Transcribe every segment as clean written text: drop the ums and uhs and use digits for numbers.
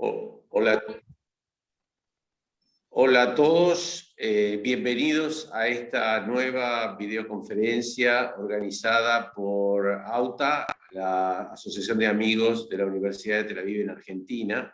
Hola, hola a todos, bienvenidos a esta nueva videoconferencia organizada por AUTA, la Asociación de Amigos de la Universidad de Tel Aviv en Argentina.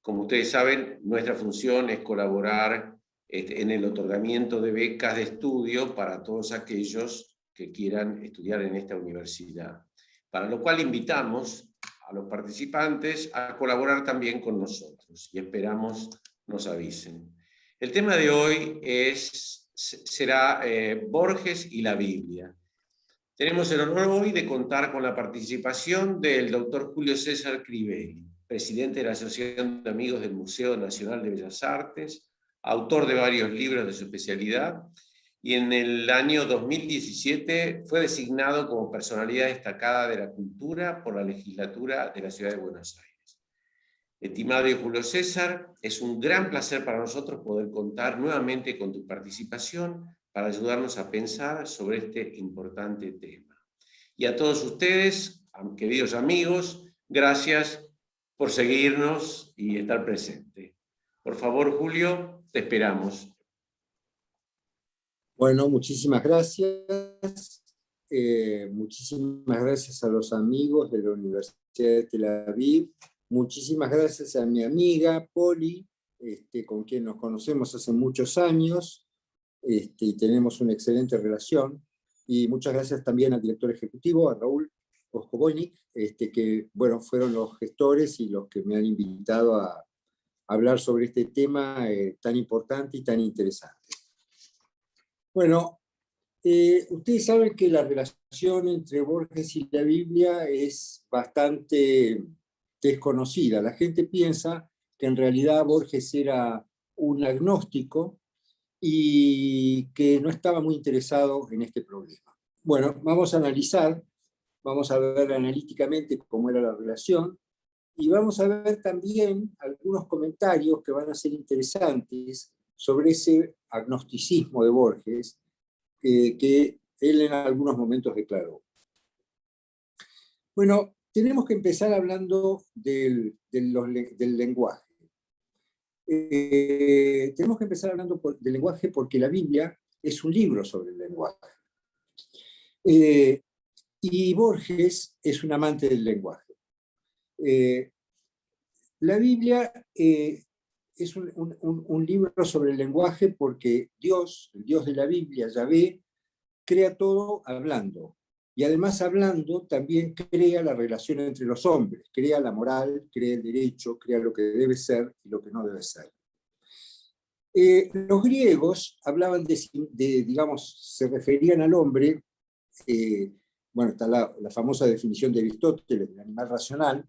Como ustedes saben, nuestra función es colaborar en el otorgamiento de becas de estudio para todos aquellos que quieran estudiar en esta universidad, para lo cual invitamos a los participantes a colaborar también con nosotros y esperamos nos avisen. El tema de hoy será Borges y la Biblia. Tenemos el honor hoy de contar con la participación del doctor Julio César Crivelli, presidente de la Asociación de Amigos del Museo Nacional de Bellas Artes, autor de varios libros de su especialidad, y en el año 2017 fue designado como personalidad destacada de la cultura por la legislatura de la Ciudad de Buenos Aires. Estimado Julio César, es un gran placer para nosotros poder contar nuevamente con tu participación para ayudarnos a pensar sobre este importante tema. Y a todos ustedes, queridos amigos, gracias por seguirnos y estar presente. Por favor, Julio, te esperamos. Bueno, muchísimas gracias. Muchísimas gracias a los amigos de la Universidad de Tel Aviv. Muchísimas gracias a mi amiga Poli, con quien nos conocemos hace muchos años y tenemos una excelente relación. Y muchas gracias también al director ejecutivo, a Raúl Oskobojnik, que bueno, fueron los gestores y los que me han invitado a hablar sobre este tema tan importante y tan interesante. Bueno, ustedes saben que la relación entre Borges y la Biblia es bastante desconocida. La gente piensa que en realidad Borges era un agnóstico y que no estaba muy interesado en este problema. Bueno, vamos a analizar, vamos a ver analíticamente cómo era la relación y vamos a ver también algunos comentarios que van a ser interesantes sobre ese agnosticismo de Borges que él en algunos momentos declaró. Bueno, tenemos que empezar hablando del lenguaje. Tenemos que empezar hablando del lenguaje porque la Biblia es un libro sobre el lenguaje. Y Borges es un amante del lenguaje. La Biblia es un libro sobre el lenguaje porque Dios, el Dios de la Biblia, Yahvé, crea todo hablando. Y además hablando también crea la relación entre los hombres, crea la moral, crea el derecho, crea lo que debe ser y lo que no debe ser. Los griegos hablaban digamos, se referían al hombre, bueno, está la famosa definición de Aristóteles del animal racional,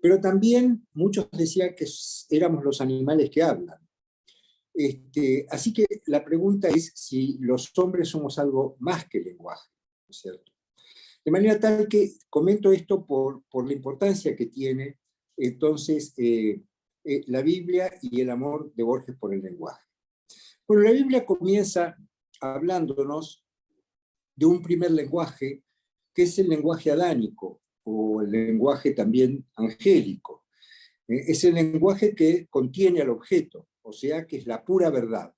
pero también muchos decían que éramos los animales que hablan. Así que la pregunta es si los hombres somos algo más que lenguaje, ¿no es cierto? De manera tal que comento esto por la importancia que tiene entonces la Biblia y el amor de Borges por el lenguaje. Bueno, la Biblia comienza hablándonos de un primer lenguaje que es el lenguaje adánico o el lenguaje también angélico. Es el lenguaje que contiene al objeto, o sea que es la pura verdad.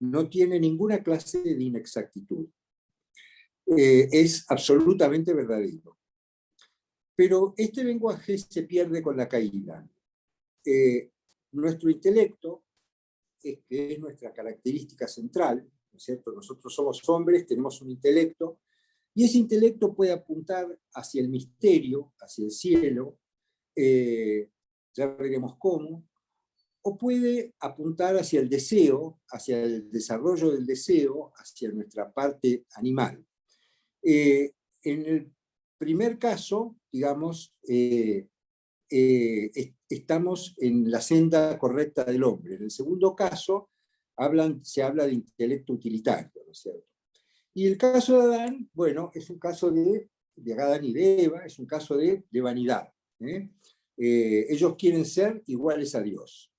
No tiene ninguna clase de inexactitud. Es absolutamente verdadero. Pero este lenguaje se pierde con la caída. Nuestro intelecto, que es nuestra característica central, ¿no es cierto? Nosotros somos hombres, tenemos un intelecto, y ese intelecto puede apuntar hacia el misterio, hacia el cielo, ya veremos cómo, o puede apuntar hacia el deseo, hacia el desarrollo del deseo, hacia nuestra parte animal. En el primer caso, digamos, estamos en la senda correcta del hombre. En el segundo caso, se habla de intelecto utilitario, ¿no es cierto? Y el caso de Adán, bueno, es un caso de Adán y de Eva, es un caso de vanidad. Ellos quieren ser iguales a Dios.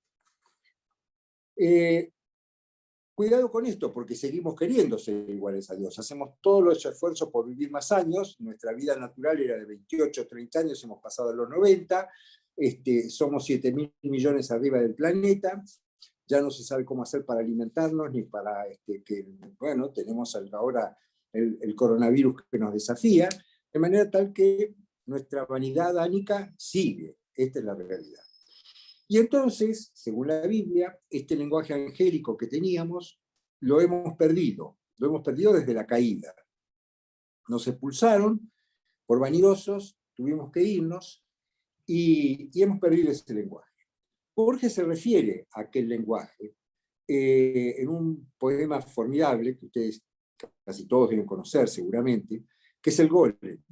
Cuidado con esto, porque seguimos queriendo ser iguales a Dios. Hacemos todos los esfuerzos por vivir más años. Nuestra vida natural era de 28 o 30 años, hemos pasado a los 90. somos 7.000 millones arriba del planeta, ya no se sabe cómo hacer para alimentarnos, ni para bueno, tenemos ahora el coronavirus que nos desafía, de manera tal que nuestra vanidad adánica sigue. Esta es la realidad. Y entonces, según la Biblia, este lenguaje angélico que teníamos, lo hemos perdido desde la caída. Nos expulsaron por vanidosos, tuvimos que irnos, y hemos perdido ese lenguaje. Borges se refiere a aquel lenguaje en un poema formidable, que ustedes casi todos deben conocer seguramente, que es el Golem.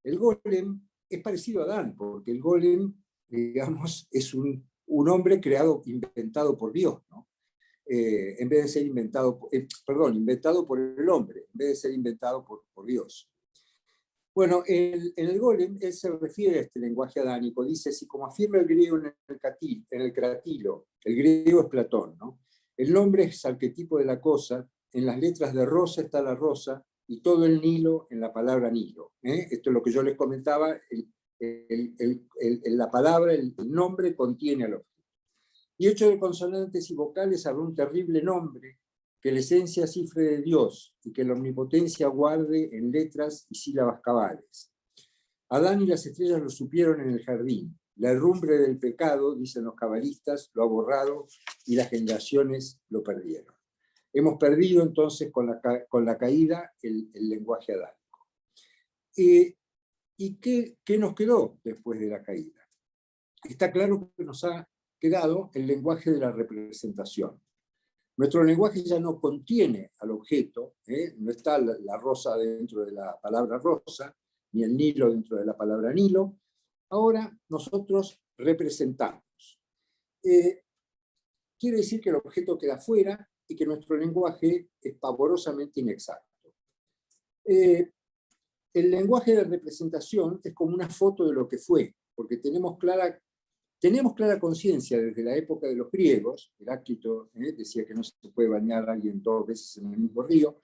El Golem es parecido a Adán, porque el Golem, digamos, es un hombre inventado por Dios, ¿no? En vez de ser inventado por el hombre, en vez de ser inventado por Dios. Bueno, en el Golem, él se refiere a este lenguaje adánico, dice, si como afirma el griego en el Cratilo, el griego es Platón, ¿no? El nombre es arquetipo de la cosa, en las letras de rosa está la rosa, y todo el Nilo en la palabra Nilo. Esto es lo que yo les comentaba, la palabra, el nombre contiene al objeto. Y hecho de consonantes y vocales habrá un terrible nombre, que la esencia cifre de Dios, y que la omnipotencia guarde en letras y sílabas cabales. Adán y las estrellas lo supieron en el jardín. La herrumbre del pecado, dicen los cabalistas, lo ha borrado, y las generaciones lo perdieron. Hemos perdido entonces con la caída el lenguaje adánico. ¿Y qué nos quedó después de la caída? Está claro que nos ha quedado el lenguaje de la representación. Nuestro lenguaje ya no contiene al objeto, no está la rosa dentro de la palabra rosa, ni el Nilo dentro de la palabra Nilo. Ahora nosotros representamos. Quiere decir que el objeto queda fuera y que nuestro lenguaje es pavorosamente inexacto. El lenguaje de representación es como una foto de lo que fue, porque tenemos clara conciencia desde la época de los griegos. Heráclito decía que no se puede bañar a alguien 2 veces en el mismo río.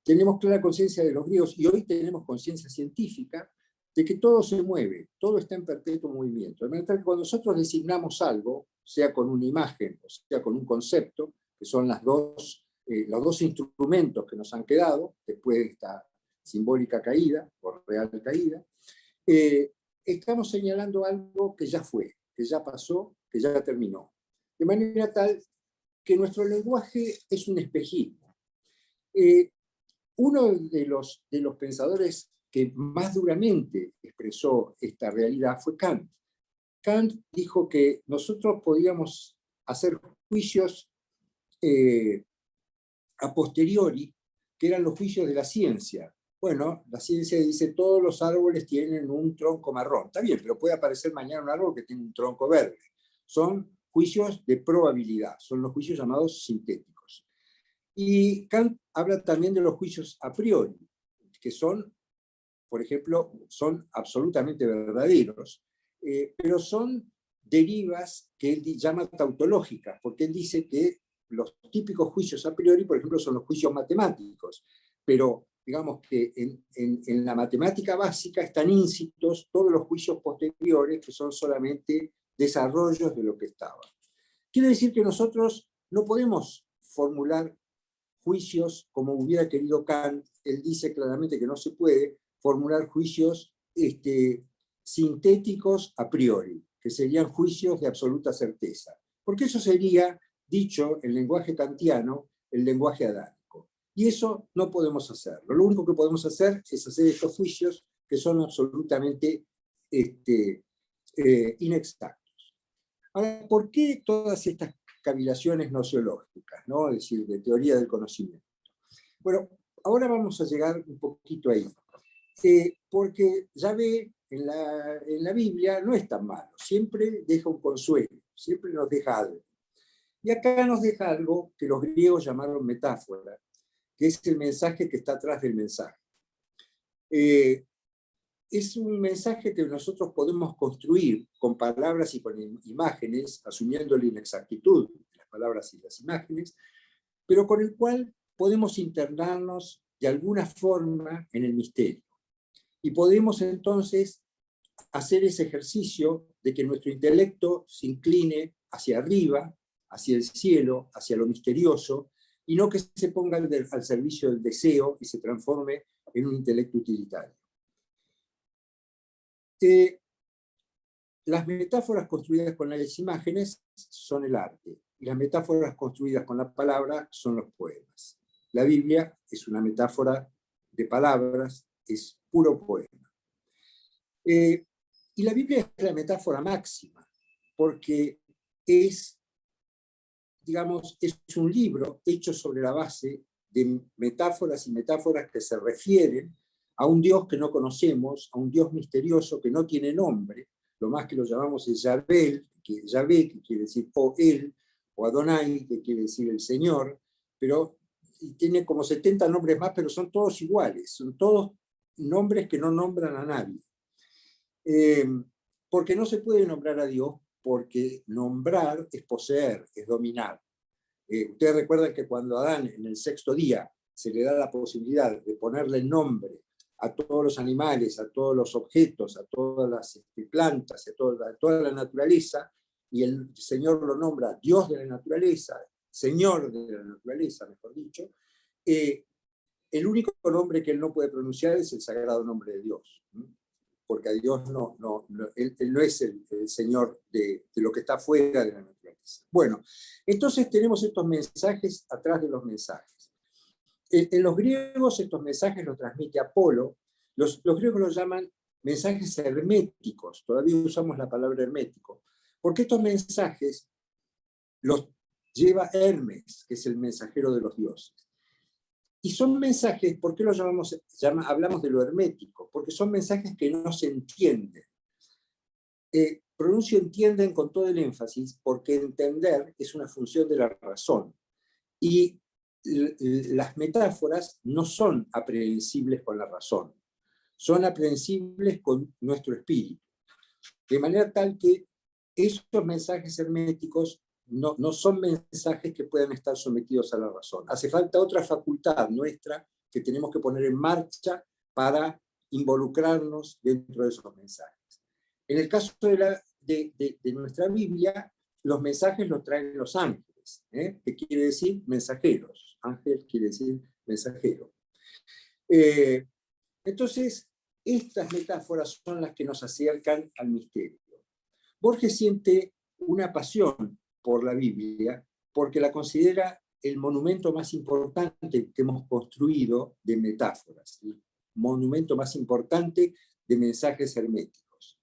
Tenemos clara conciencia de los griegos, y hoy tenemos conciencia científica de que todo se mueve, todo está en perpetuo movimiento. De manera que cuando nosotros designamos algo, sea con una imagen o sea con un concepto, que son los dos instrumentos que nos han quedado después de esta simbólica caída, o real caída, estamos señalando algo que ya fue, que ya pasó, que ya terminó. De manera tal que nuestro lenguaje es un espejismo. Uno de los pensadores que más duramente expresó esta realidad fue Kant. Kant dijo que nosotros podíamos hacer juicios a posteriori, que eran los juicios de la ciencia. Bueno, la ciencia dice todos los árboles tienen un tronco marrón. Está bien, pero puede aparecer mañana un árbol que tiene un tronco verde. Son juicios de probabilidad, son los juicios llamados sintéticos. Y Kant habla también de los juicios a priori, que son, por ejemplo, son absolutamente verdaderos, pero son derivas que él llama tautológicas, porque él dice que los típicos juicios a priori, por ejemplo, son los juicios matemáticos, pero digamos que en la matemática básica están íncitos todos los juicios posteriores, que son solamente desarrollos de lo que estaba. Quiere decir que nosotros no podemos formular juicios como hubiera querido Kant. Él dice claramente que no se puede formular juicios sintéticos a priori, que serían juicios de absoluta certeza, porque eso sería, dicho en lenguaje kantiano, el lenguaje adánico. Y eso no podemos hacerlo. Lo único que podemos hacer es hacer estos juicios que son absolutamente inexactos. Ahora, ¿por qué todas estas cavilaciones nociológicas, ¿no? Es decir, de teoría del conocimiento? Bueno, ahora vamos a llegar un poquito ahí. Porque ya ve, en la Biblia no es tan malo, siempre deja un consuelo, siempre nos deja algo. Y acá nos deja algo que los griegos llamaron metáfora, que es el mensaje que está atrás del mensaje. Es un mensaje que nosotros podemos construir con palabras y con imágenes, asumiendo la inexactitud de las palabras y las imágenes, pero con el cual podemos internarnos de alguna forma en el misterio. Y podemos entonces hacer ese ejercicio de que nuestro intelecto se incline hacia arriba, hacia el cielo, hacia lo misterioso, y no que se ponga al servicio del deseo y se transforme en un intelecto utilitario. Las metáforas construidas con las imágenes son el arte, y las metáforas construidas con la palabra son los poemas. La Biblia es una metáfora de palabras, es puro poema. Y la Biblia es la metáfora máxima, porque es, digamos, es un libro hecho sobre la base de metáforas y metáforas que se refieren a un Dios que no conocemos, a un Dios misterioso que no tiene nombre, lo más que lo llamamos es Yahvé, que quiere decir o él, o Adonai, que quiere decir el Señor, pero tiene como 70 nombres más, pero son todos iguales, son todos nombres que no nombran a nadie. Porque no se puede nombrar a Dios, porque nombrar es poseer, es dominar. Ustedes recuerdan que cuando a Adán en el sexto día se le da la posibilidad de ponerle nombre a todos los animales, a todos los objetos, a todas las plantas, a toda la naturaleza, y el Señor lo nombra Dios de la naturaleza, Señor de la naturaleza, mejor dicho, el único nombre que él no puede pronunciar es el sagrado nombre de Dios, porque a Dios él no es el Señor de lo que está fuera de la naturaleza. Bueno, entonces tenemos estos mensajes atrás de los mensajes. En los griegos estos mensajes los transmite Apolo. Los griegos los llaman mensajes herméticos, todavía usamos la palabra hermético, porque estos mensajes los lleva Hermes, que es el mensajero de los dioses. Y son mensajes, ¿por qué los hablamos de lo hermético? Porque son mensajes que no se entienden. Pronuncio entienden con todo el énfasis, porque entender es una función de la razón. Y las metáforas no son aprehensibles con la razón, son aprehensibles con nuestro espíritu. De manera tal que estos mensajes herméticos no son mensajes que puedan estar sometidos a la razón. Hace falta otra facultad nuestra que tenemos que poner en marcha para involucrarnos dentro de esos mensajes. En el caso de nuestra Biblia, los mensajes los traen los ángeles, que quiere decir mensajeros. Ángel quiere decir mensajero. Entonces, estas metáforas son las que nos acercan al misterio. Borges siente una pasión por la Biblia porque la considera el monumento más importante que hemos construido de metáforas, el monumento más importante de mensajes herméticos.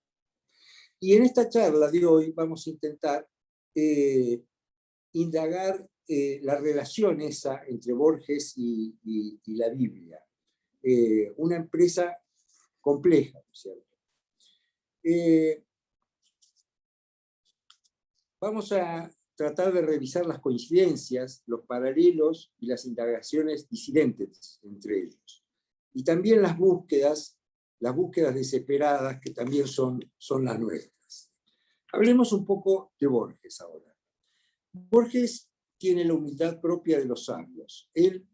Y en esta charla de hoy vamos a intentar indagar la relación esa entre Borges y la Biblia. Una empresa compleja, ¿no es cierto? Vamos a tratar de revisar las coincidencias, los paralelos y las indagaciones disidentes entre ellos. Y también las búsquedas desesperadas que también son las nuestras. Hablemos un poco de Borges ahora. Borges tiene la humildad propia de los sabios. Él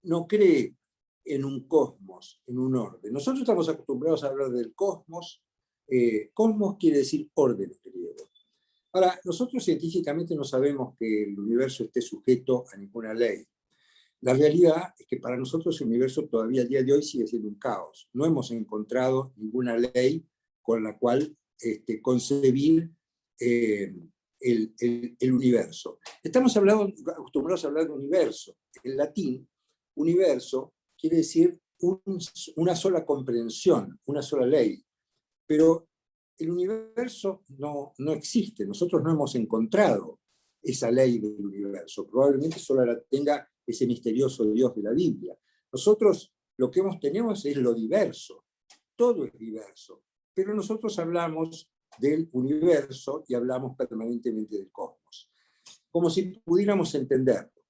no cree en un cosmos, en un orden. Nosotros estamos acostumbrados a hablar del cosmos. Cosmos quiere decir orden en griego. Ahora, nosotros científicamente no sabemos que el universo esté sujeto a ninguna ley. La realidad es que para nosotros el universo todavía al día de hoy sigue siendo un caos. No hemos encontrado ninguna ley con la cual concebir el universo. Estamos acostumbrados a hablar de universo. En latín, universo quiere decir una sola comprensión, una sola ley. Pero el universo no existe, nosotros no hemos encontrado esa ley del universo, probablemente solo la tenga ese misterioso Dios de la Biblia. Nosotros lo que tenemos es lo diverso, todo es diverso, pero nosotros hablamos del universo y hablamos permanentemente del cosmos, como si pudiéramos entenderlo.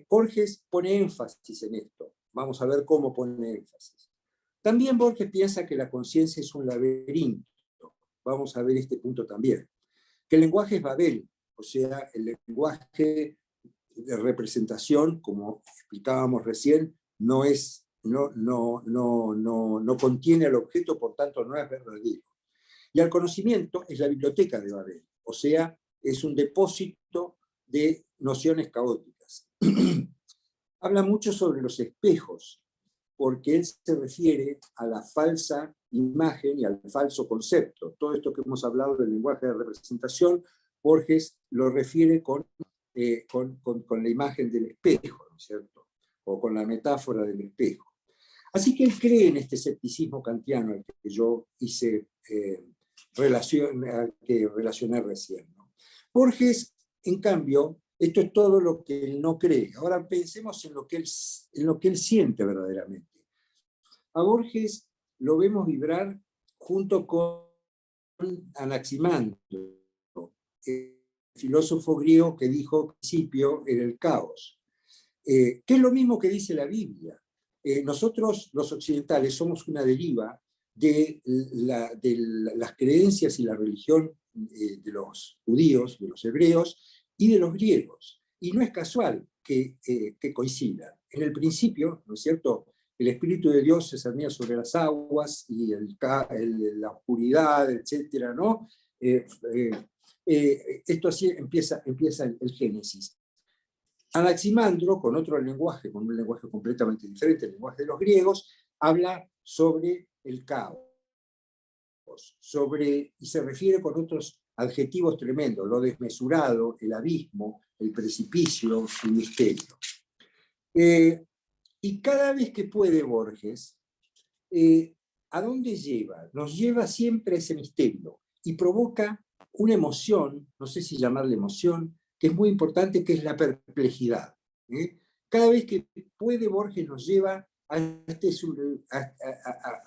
Borges pone énfasis en esto, vamos a ver cómo pone énfasis. También Borges piensa que la conciencia es un laberinto. Vamos a ver este punto también. Que el lenguaje es Babel, o sea, el lenguaje de representación, como explicábamos recién, no contiene al objeto, por tanto no es verdadero. Y al conocimiento es la biblioteca de Babel, o sea, es un depósito de nociones caóticas. Habla mucho sobre los espejos, porque él se refiere a la falsa imagen y al falso concepto. Todo esto que hemos hablado del lenguaje de representación, Borges lo refiere con la imagen del espejo, ¿no es cierto? O con la metáfora del espejo. Así que él cree en este escepticismo kantiano al que yo hice que relacioné recién, ¿no? Borges, en cambio, esto es todo lo que él no cree. Ahora pensemos en lo que él siente verdaderamente. A Borges lo vemos vibrar junto con Anaximandro, el filósofo griego que dijo al principio era el caos, que es lo mismo que dice la Biblia. Nosotros, los occidentales, somos una deriva de las creencias y la religión de los judíos, de los hebreos y de los griegos. Y no es casual que coincidan. En el principio, ¿no es cierto?, el Espíritu de Dios se cernía sobre las aguas y la oscuridad, etcétera, ¿no? Esto así empieza el Génesis. Anaximandro, con otro lenguaje, con un lenguaje completamente diferente, el lenguaje de los griegos, habla sobre el caos, y se refiere con otros adjetivos tremendos, lo desmesurado, el abismo, el precipicio, el misterio. Y cada vez que puede Borges, ¿a dónde lleva? Nos lleva siempre a ese misterio y provoca una emoción, no sé si llamarle emoción, que es muy importante, que es la perplejidad. Cada vez que puede, Borges nos lleva a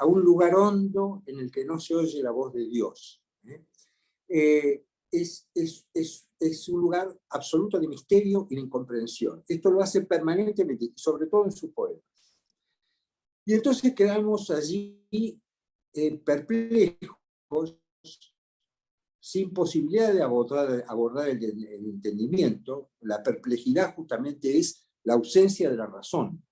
un lugar hondo en el que no se oye la voz de Dios. Es un lugar absoluto de misterio y de incomprensión. Esto lo hace permanentemente, sobre todo en sus poemas. Y entonces quedamos allí perplejos, sin posibilidad de abordar el entendimiento. La perplejidad justamente es la ausencia de la razón.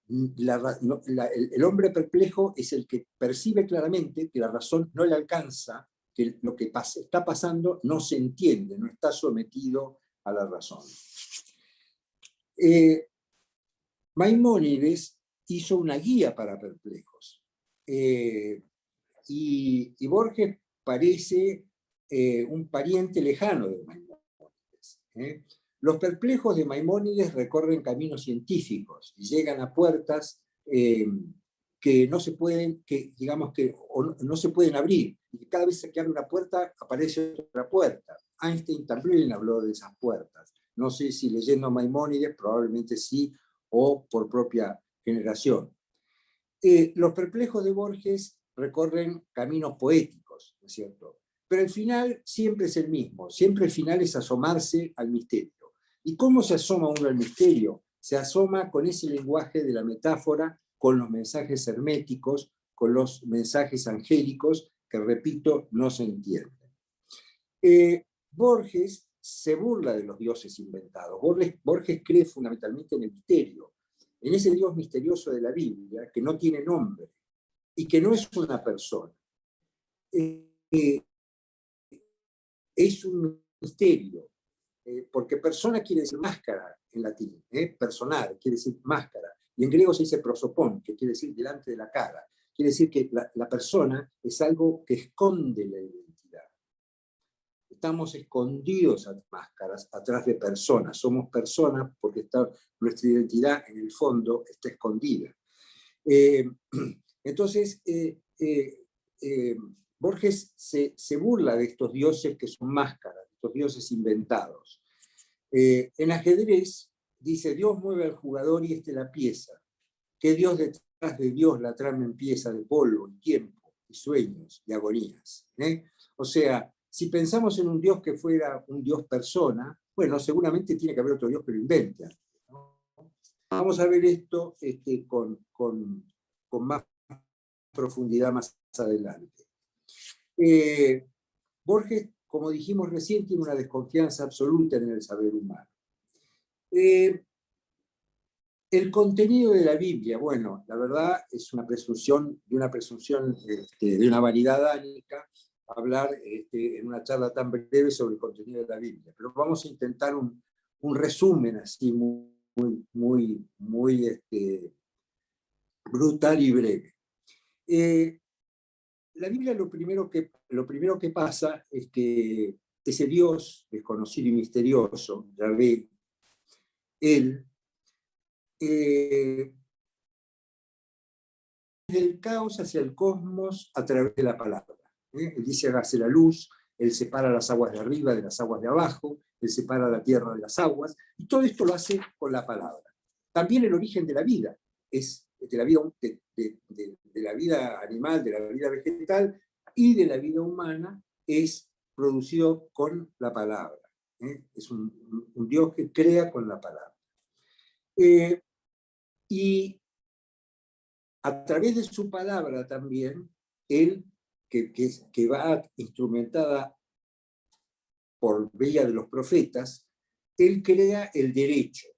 El hombre perplejo es el que percibe claramente que la razón no le alcanza, que lo que está pasando no se entiende, no está sometido a la razón. Maimónides hizo una guía para perplejos. Y Borges parece un pariente lejano de Maimónides. Los perplejos de Maimónides recorren caminos científicos y llegan a puertas que no se pueden, no se pueden abrir. Y cada vez que abre una puerta, aparece otra puerta. Einstein también habló de esas puertas. No sé si leyendo Maimónides, probablemente sí, o por propia generación. Los perplejos de Borges recorren caminos poéticos, ¿no es cierto? Pero el final siempre es el mismo, siempre el final es asomarse al misterio. ¿Y cómo se asoma uno al misterio? Se asoma con ese lenguaje de la metáfora, con los mensajes herméticos, con los mensajes angélicos, que repito, no se entienden. Borges se burla de los dioses inventados. Borges cree fundamentalmente en el misterio, en ese Dios misterioso de la Biblia, que no tiene nombre y que no es una persona. Es un misterio, porque persona quiere decir máscara en latín, personal quiere decir máscara, y en griego se dice prosopón, que quiere decir delante de la cara. Quiere decir que la persona es algo que esconde la identidad. Estamos escondidos a máscaras, atrás de personas. Somos personas porque nuestra identidad en el fondo está escondida. Entonces, Borges se burla de estos dioses que son máscaras, estos dioses inventados. En ajedrez dice, Dios mueve al jugador y este la pieza. Que Dios detrás de Dios la trama en pieza de polvo y tiempo y sueños y agonías. O sea, si pensamos en un Dios que fuera un Dios persona, bueno, seguramente tiene que haber otro Dios que lo invente. ¿No? Vamos a ver esto con más profundidad más adelante. Borges, como dijimos recién, tiene una desconfianza absoluta en el saber humano. El contenido de la Biblia, bueno, la verdad es una presunción de una vanidad ánica, hablar en una charla tan breve sobre el contenido de la Biblia, pero vamos a intentar un resumen así muy brutal y breve. La Biblia lo primero que pasa es que ese Dios desconocido y misterioso, Yahvé, él, del caos hacia el cosmos a través de la palabra. Él dice hágase la luz, él separa las aguas de arriba de las aguas de abajo, él separa la tierra de las aguas, y todo esto lo hace con la palabra. También el origen de la vida es de la vida animal, de la vida vegetal y de la vida humana, es producido con la palabra. Es un Dios que crea con la palabra. Y a través de su palabra también, él, que va instrumentada por vía de los profetas, él crea el derecho.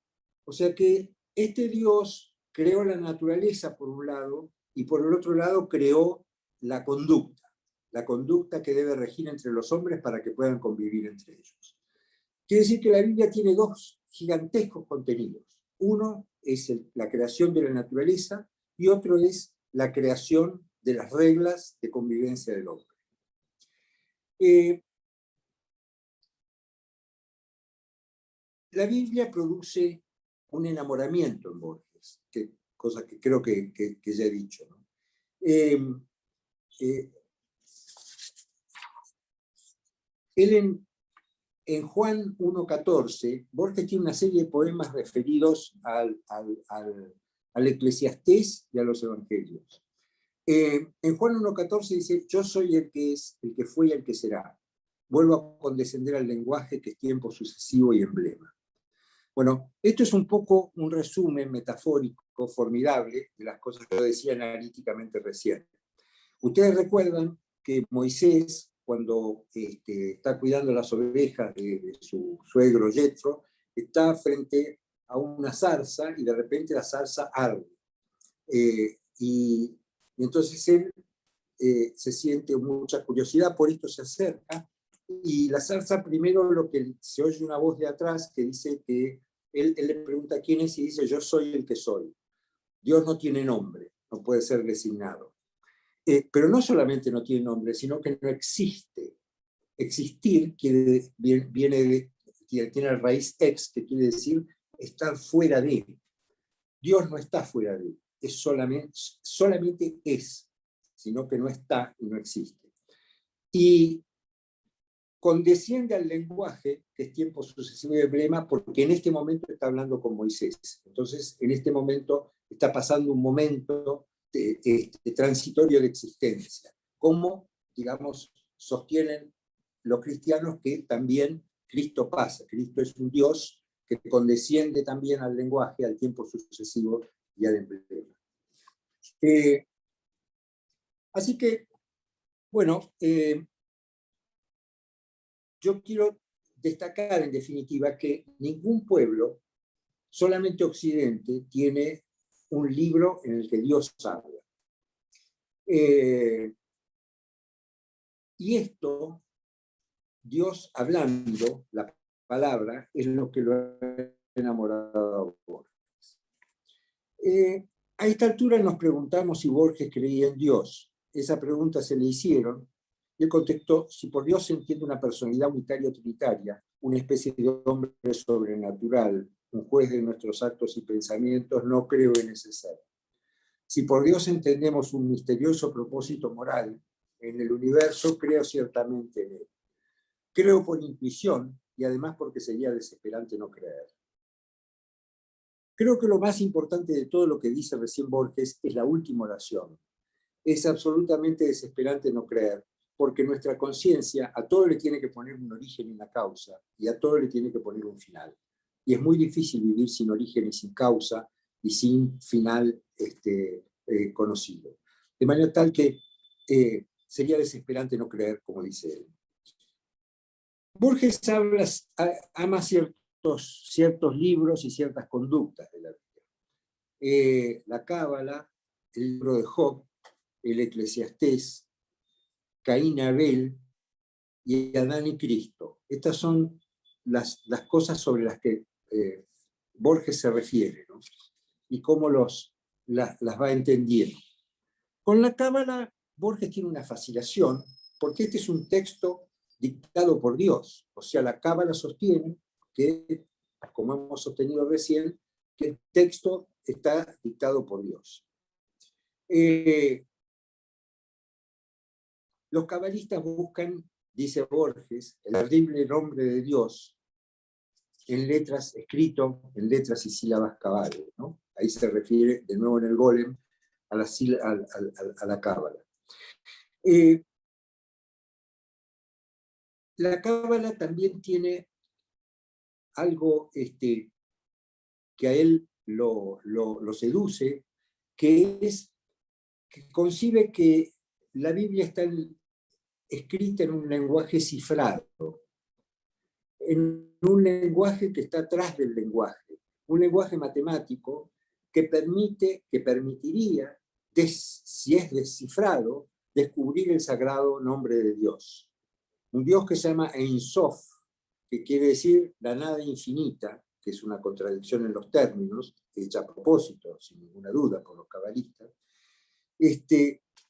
O sea que este Dios creó la naturaleza por un lado, y por el otro lado creó la conducta que debe regir entre los hombres para que puedan convivir entre ellos. Quiere decir que la Biblia tiene dos gigantescos contenidos. Uno es la creación de la naturaleza, y otro es la creación de las reglas de convivencia del hombre. La Biblia produce un enamoramiento en Borges, cosa que creo que ya he dicho, ¿no? Él en Juan 1.14, Borges tiene una serie de poemas referidos al Eclesiastés y a los Evangelios. En Juan 1.14 dice, yo soy el que es, el que fue y el que será. Vuelvo a condescender al lenguaje que es tiempo sucesivo y emblema. Bueno, esto es un poco un resumen metafórico formidable de las cosas que yo decía analíticamente recién. Ustedes recuerdan que Moisés, cuando está cuidando las ovejas de su suegro Yetro, está frente a una zarza y de repente la zarza arde. Y entonces él se siente mucha curiosidad, por esto se acerca, y la zarza primero lo que se oye una voz de atrás que dice que él le pregunta quién es y dice yo soy el que soy. Dios no tiene nombre, no puede ser designado. Pero no solamente no tiene nombre, sino que no existe. Existir tiene la raíz ex, que quiere decir estar fuera de. Dios no está fuera de, solamente es, sino que no está y no existe. Y condesciende al lenguaje, que es tiempo sucesivo y emblema, porque en este momento está hablando con Moisés. Entonces, en este momento está pasando un momento de transitorio de existencia. Como, digamos, sostienen los cristianos que también Cristo pasa. Cristo es un Dios que condesciende también al lenguaje, al tiempo sucesivo y al emblema. Así que, bueno, yo quiero destacar en definitiva que ningún pueblo, solamente Occidente, tiene un libro en el que Dios habla. Y esto, Dios hablando, la palabra, es lo que lo ha enamorado a Borges. A esta altura nos preguntamos si Borges creía en Dios. Esa pregunta se le hicieron. Y él contestó, si por Dios se entiende una personalidad unitaria o trinitaria, una especie de hombre sobrenatural, un juez de nuestros actos y pensamientos, no creo en ese ser. Si por Dios entendemos un misterioso propósito moral en el universo, creo ciertamente en él. Creo por intuición y además porque sería desesperante no creer. Creo que lo más importante de todo lo que dice recién Borges es la última oración. Es absolutamente desesperante no creer, porque nuestra conciencia a todo le tiene que poner un origen y una causa, y a todo le tiene que poner un final. Y es muy difícil vivir sin origen y sin causa, y sin final conocido. De manera tal que sería desesperante no creer, como dice él. Borges ama ciertos libros y ciertas conductas de la vida. La Cábala, el libro de Job, el Eclesiastés, Caín y Abel y Adán y Cristo. Estas son las cosas sobre las que Borges se refiere, ¿no? Y cómo las va entendiendo. Con la Cábala, Borges tiene una fascinación, porque este es un texto dictado por Dios. O sea, la Cábala sostiene que, como hemos sostenido recién, que el texto está dictado por Dios. Los cabalistas buscan, dice Borges, el terrible nombre de Dios en letras, escrito en letras y sílabas cabales, ¿no? Ahí se refiere, de nuevo en el Golem, a la Cábala. La Cábala también tiene algo que a él lo seduce, que es que concibe que la Biblia está escrita en un lenguaje cifrado, en un lenguaje que está atrás del lenguaje, un lenguaje matemático que permitiría, si es descifrado, descubrir el sagrado nombre de Dios. Un Dios que se llama Ein Sof, que quiere decir la nada infinita, que es una contradicción en los términos, hecha a propósito, sin ninguna duda, por los cabalistas.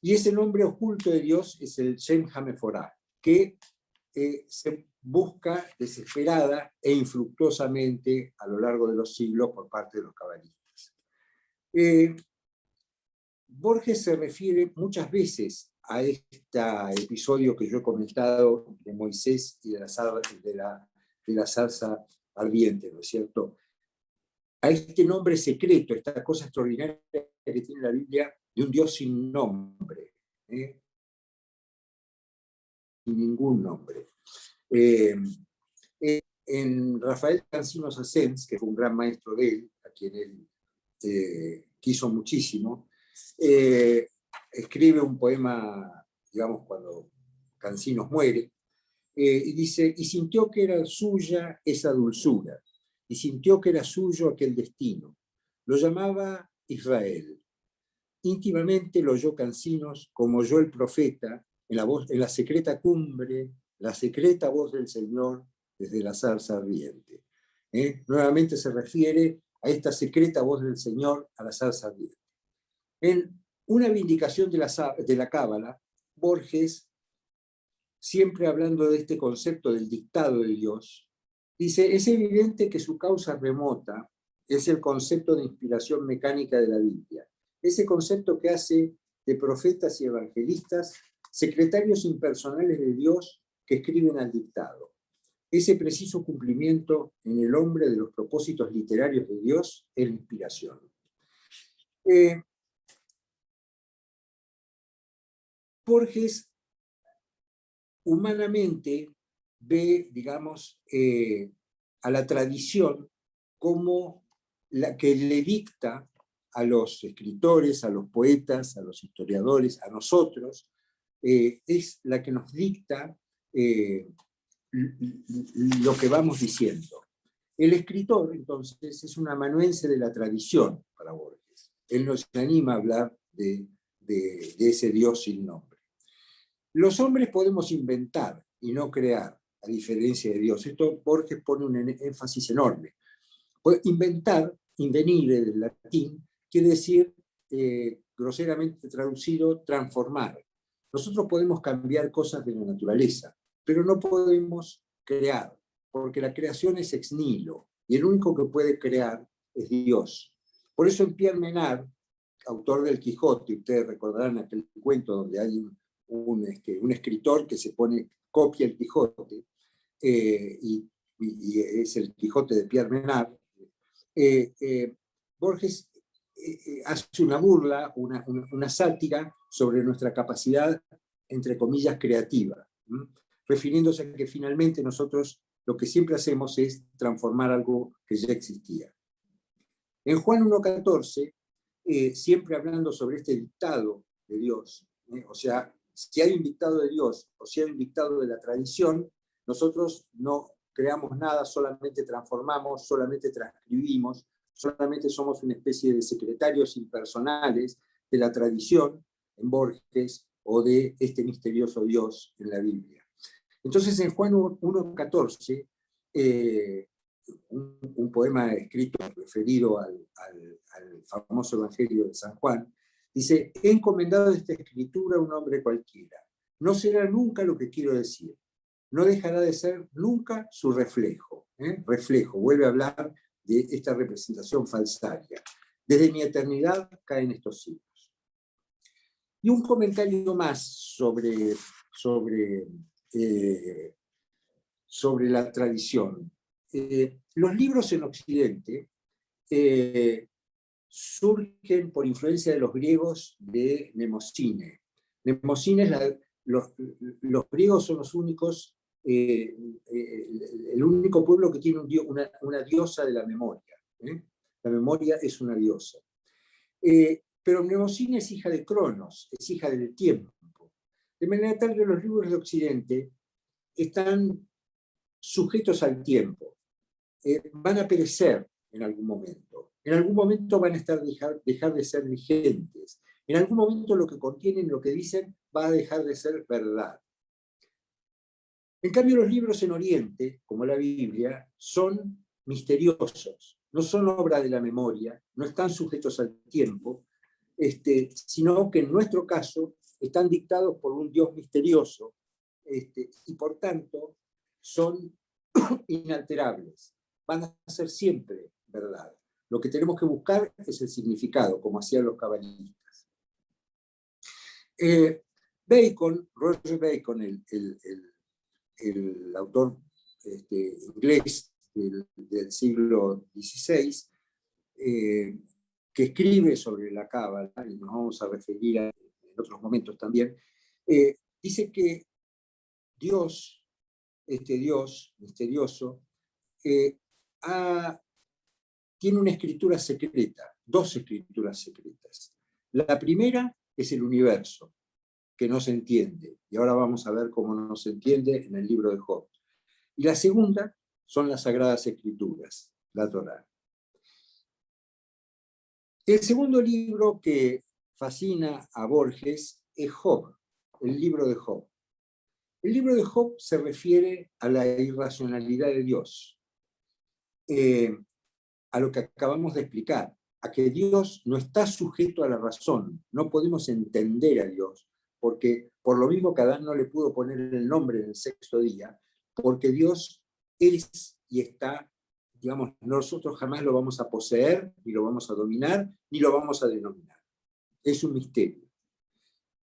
Y ese nombre oculto de Dios es el Shem HaMeforah, que se busca desesperada e infructuosamente a lo largo de los siglos por parte de los cabalistas. Borges se refiere muchas veces a este episodio que yo he comentado de Moisés y de la zarza ardiente, ¿no es cierto? A este nombre secreto, esta cosa extraordinaria que tiene la Biblia de un Dios sin nombre, sin ningún nombre. En Rafael Cancinos Asens, que fue un gran maestro de él, a quien él quiso muchísimo, escribe un poema, digamos, cuando Cancinos muere, y dice, y sintió que era suya esa dulzura, y sintió que era suyo aquel destino. Lo llamaba Israel. Íntimamente lo oyó Cancinos, como oyó el profeta, en la secreta cumbre, la secreta voz del Señor desde la zarza ardiente. Nuevamente se refiere a esta secreta voz del Señor a la zarza ardiente. En una vindicación de la Cábala, Borges, siempre hablando de este concepto del dictado de Dios, dice, es evidente que su causa remota es el concepto de inspiración mecánica de la Biblia. Ese concepto que hace de profetas y evangelistas secretarios impersonales de Dios que escriben al dictado. Ese preciso cumplimiento en el hombre de los propósitos literarios de Dios es la inspiración. Borges humanamente ve, digamos, a la tradición como la que le dicta a los escritores, a los poetas, a los historiadores, a nosotros, es la que nos dicta lo que vamos diciendo. El escritor, entonces, es un amanuense de la tradición para Borges. Él nos anima a hablar de ese Dios sin nombre. Los hombres podemos inventar y no crear, a diferencia de Dios. Esto Borges pone un énfasis enorme. Inventar, invenire del latín, quiere decir, groseramente traducido, transformar. Nosotros podemos cambiar cosas de la naturaleza, pero no podemos crear, porque la creación es ex nihilo, y el único que puede crear es Dios. Por eso en Pierre Menard, autor del Quijote, ustedes recordarán aquel cuento donde hay un escritor que copia el Quijote, y es el Quijote de Pierre Menard. Borges hace una burla, una sátira sobre nuestra capacidad, entre comillas, creativa, refiriéndose a que finalmente nosotros lo que siempre hacemos es transformar algo que ya existía. En Juan 1.14, siempre hablando sobre este dictado de Dios, o sea, si hay un dictado de Dios o si hay un dictado de la tradición, nosotros no creamos nada, solamente transformamos, solamente transcribimos, solamente somos una especie de secretarios impersonales de la tradición, en Borges, o de este misterioso Dios en la Biblia. Entonces en Juan 1:14, un poema escrito referido al famoso Evangelio de San Juan, dice: he encomendado esta escritura a un hombre cualquiera. No será nunca lo que quiero decir. No dejará de ser nunca su reflejo. Reflejo, vuelve a hablar de esta representación falsaria. Desde mi eternidad caen estos siglos. Y un comentario más sobre la tradición. Los libros en Occidente surgen por influencia de los griegos de Mnemosine. Mnemosine los griegos son los únicos, el único pueblo que tiene una diosa de la memoria. La memoria es una diosa. Pero Mnemosine es hija de Cronos, es hija del tiempo. De manera tal que los libros de Occidente están sujetos al tiempo. Van a perecer en algún momento. En algún momento van a dejar de ser vigentes. En algún momento lo que contienen, lo que dicen, va a dejar de ser verdad. En cambio, los libros en Oriente, como la Biblia, son misteriosos. No son obra de la memoria, no están sujetos al tiempo, sino que en nuestro caso están dictados por un Dios misterioso, y por tanto son inalterables. Van a ser siempre verdad. Lo que tenemos que buscar es el significado, como hacían los cabalistas. Roger Bacon, el autor inglés del siglo XVI, que escribe sobre la Cábala, y nos vamos a referir en otros momentos también, dice que Dios, este Dios misterioso, tiene una escritura secreta, dos escrituras secretas. La primera es el universo, que no se entiende, y ahora vamos a ver cómo no se entiende en el libro de Job. Y la segunda son las Sagradas Escrituras, la Torá. El segundo libro que fascina a Borges es Job, el libro de Job. El libro de Job se refiere a la irracionalidad de Dios, a lo que acabamos de explicar, a que Dios no está sujeto a la razón, no podemos entender a Dios, porque por lo mismo que Adán no le pudo poner el nombre en el sexto día, porque Dios es y está, digamos, nosotros jamás lo vamos a poseer, ni lo vamos a dominar, ni lo vamos a denominar. Es un misterio.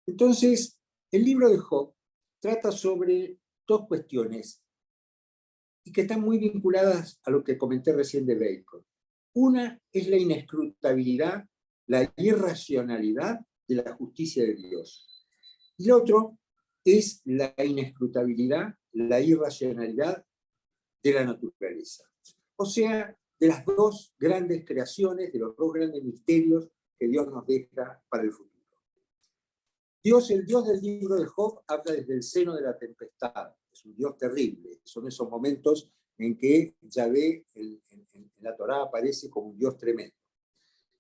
Entonces, el libro de Job trata sobre dos cuestiones y que están muy vinculadas a lo que comenté recién de Bacon. Una es la inescrutabilidad, la irracionalidad de la justicia de Dios. Y lo otro es la inescrutabilidad, la irracionalidad de la naturaleza. O sea, de las dos grandes creaciones, de los dos grandes misterios que Dios nos deja para el futuro. Dios, el Dios del libro de Job, habla desde el seno de la tempestad. Es un Dios terrible. Son esos momentos en que Yahvé en la Torá aparece como un Dios tremendo.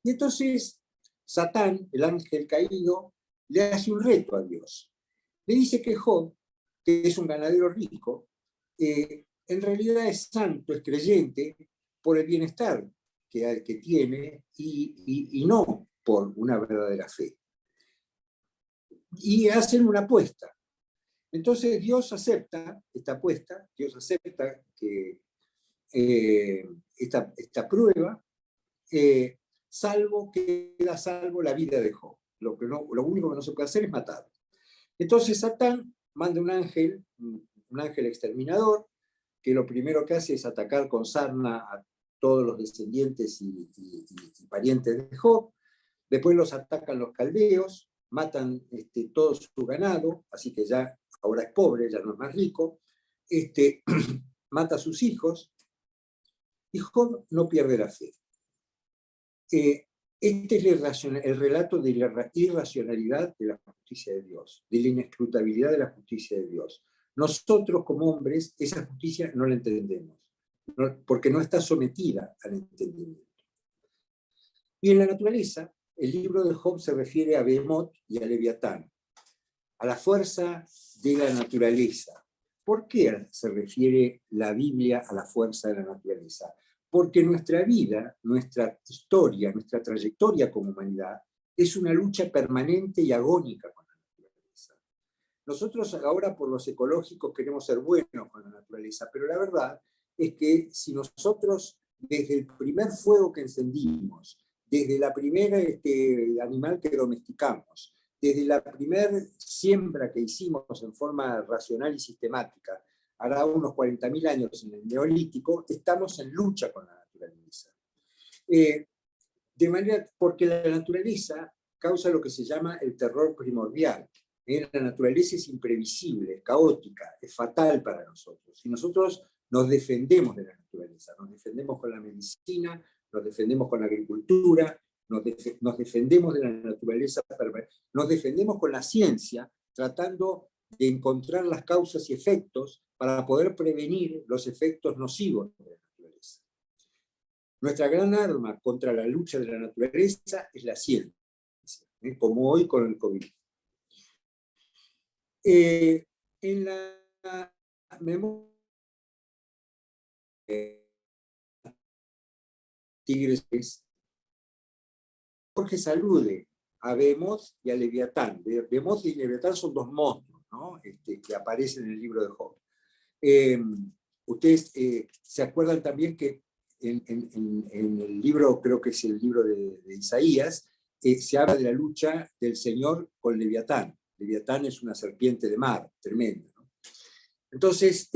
Y entonces Satán, el ángel caído, le hace un reto a Dios. Le dice que Job, que es un ganadero rico, en realidad es santo, es creyente por el bienestar que tiene y no por una verdadera fe. Y hacen una apuesta. Entonces Dios acepta esta apuesta, Dios acepta que esta prueba, queda salvo la vida de Job. Lo único que no se puede hacer es matarlo. Entonces Satán manda un ángel exterminador, que lo primero que hace es atacar con sarna a todos los descendientes y parientes de Job. Después los atacan los caldeos, matan todo su ganado, así que ya ahora es pobre, ya no es más rico, mata a sus hijos, y Job no pierde la fe. Este es el relato de la irracionalidad de la justicia de Dios, de la inescrutabilidad de la justicia de Dios. Nosotros como hombres esa justicia no la entendemos, porque no está sometida al entendimiento. Y en la naturaleza, el libro de Job se refiere a Behemoth y a Leviatán. a la fuerza de la naturaleza. ¿Por qué se refiere la Biblia a la fuerza de la naturaleza? Porque nuestra vida, nuestra historia, nuestra trayectoria como humanidad es una lucha permanente y agónica con la naturaleza. Nosotros ahora por los ecológicos queremos ser buenos con la naturaleza, pero la verdad es que si nosotros desde el primer fuego que encendimos, desde la primera animal que domesticamos, desde la primera siembra que hicimos en forma racional y sistemática, hará unos 40.000 años en el Neolítico, estamos en lucha con la naturaleza. De manera, porque la naturaleza causa lo que se llama el terror primordial. La naturaleza es imprevisible, es caótica, es fatal para nosotros. Y nosotros nos defendemos de la naturaleza, nos defendemos con la medicina, nos defendemos con la agricultura, nos defendemos de la naturaleza, nos defendemos con la ciencia, tratando de encontrar las causas y efectos para poder prevenir los efectos nocivos de la naturaleza. Nuestra gran arma contra la lucha de la naturaleza es la ciencia, como hoy con el COVID. En la memoria Tigres, Borges alude a Behemoth y a Leviatán. Behemoth y Leviatán son dos monstruos, ¿no? Que aparecen en el libro de Job. Ustedes se acuerdan también que en el libro, creo que es el libro de Isaías, se habla de la lucha del Señor con Leviatán. Leviatán es una serpiente de mar, tremenda, ¿no? Entonces,